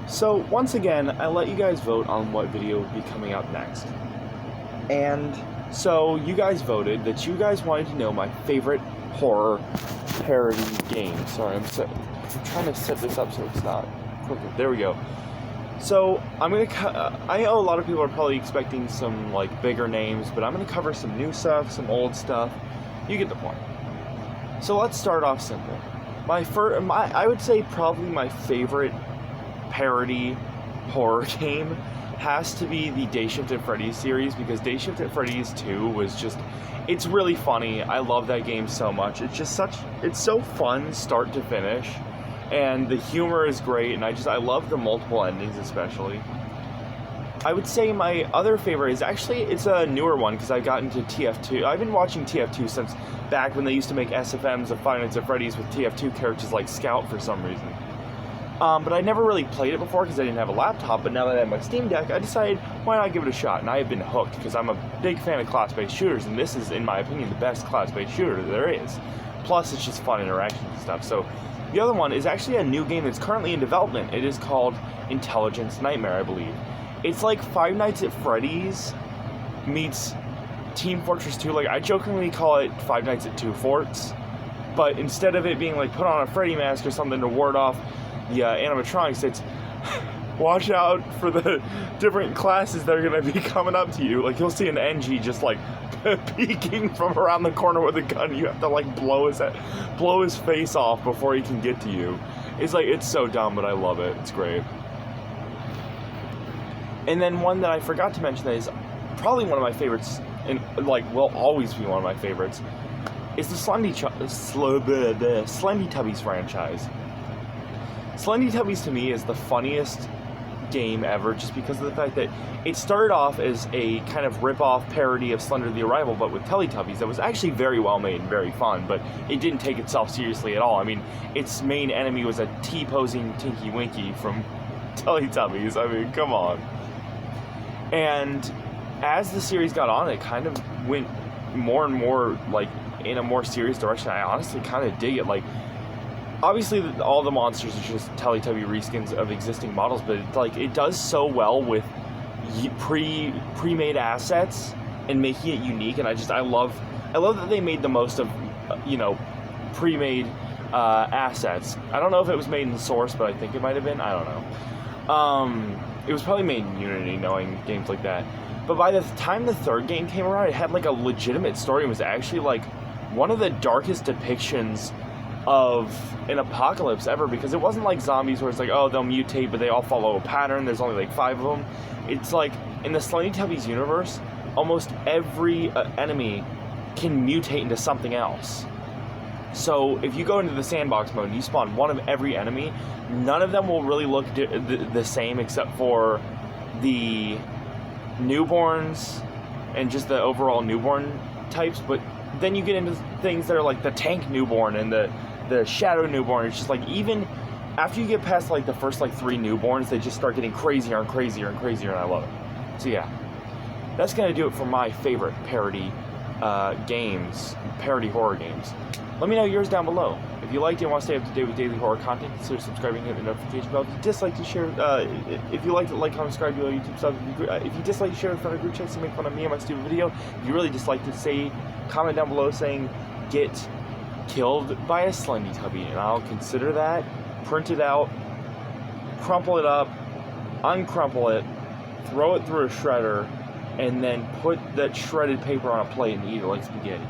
So once again, I let you guys vote on what video would be coming out next. And so you guys voted that you guys wanted to know my favorite horror parody game. Sorry, I'm trying to set this up so it's not crooked. There we go. So I'm gonna. I know a lot of people are probably expecting some like bigger names, but I'm gonna cover some new stuff, some old stuff. You get the point. So let's start off simple. I would say probably my favorite parody horror game has to be the Day Shift at Freddy's series, because Day Shift at Freddy's 2 was just, it's really funny. I love that game so much. It's so fun start to finish, and the humor is great, and I love the multiple endings especially. I would say my other favorite is actually, it's a newer one because I've gotten to TF2. I've been watching TF2 since back when they used to make SFMs of Five Nights at Freddy's with TF2 characters like Scout for some reason. But I never really played it before because I didn't have a laptop, but now that I have my Steam Deck, I decided, why not give it a shot? And I have been hooked because I'm a big fan of class-based shooters, and this is, in my opinion, the best class-based shooter there is. Plus, it's just fun interactions and stuff. So, the other one is actually a new game that's currently in development. It is called Intelligence Nightmare, I believe. It's like Five Nights at Freddy's meets Team Fortress 2. Like, I jokingly call it Five Nights at Two Forts, but instead of it being like put on a Freddy mask or something to ward off the animatronics, it's watch out for the different classes that are going to be coming up to you. Like, you'll see an NG just like peeking from around the corner with a gun. You have to like blow his face off before he can get to you. It's so dumb, but I love it. It's great. And then one that I forgot to mention that is probably one of my favorites, and like will always be one of my favorites, is the Slendy Tubbies franchise. Slendy Tubbies to me is the funniest game ever, just because of the fact that it started off as a kind of rip-off parody of Slender the Arrival, but with Teletubbies. That was actually very well made and very fun, but it didn't take itself seriously at all. I mean, its main enemy was a T-posing Tinky Winky from Teletubbies. I mean, come on. And as the series got on, it kind of went more and more like in a more serious direction. I honestly kind of dig it. Like, obviously all the monsters are just Teletubby reskins of existing models, but it does so well with pre-made assets and making it unique. And I love that they made the most of pre-made assets. I don't know if it was made in Source, but I think it might have been. I don't know. It was probably made in Unity, knowing games like that. But by the time the third game came around, it had like a legitimate story and was actually like one of the darkest depictions of an apocalypse ever, because it wasn't like zombies where it's like, oh, they'll mutate but they all follow a pattern, there's only like 5 of them. It's like in the Slendy Tubbies universe, almost every enemy can mutate into something else. So if you go into the sandbox mode and you spawn one of every enemy, none of them will really look the same except for the newborns and just the overall newborn types. But then you get into things that are like the tank newborn and the shadow newborn. It's just like, even after you get past like the first like 3 newborns, they just start getting crazier and crazier and crazier, and I love it. So yeah, that's gonna do it for my favorite parody parody horror games. Let me know yours down below. If you liked it and want to stay up to date with daily horror content, consider subscribing and hit the notification bell. If you dislike to share, if you like to like, comment, subscribe, do a YouTube sub. If you dislike to share in front of group chats to make fun of me and my stupid video, if you really dislike to say, comment down below saying get killed by a Slendy Tubby, and I'll consider that, print it out, crumple it up, uncrumple it, throw it through a shredder, and then put that shredded paper on a plate and eat it like spaghetti.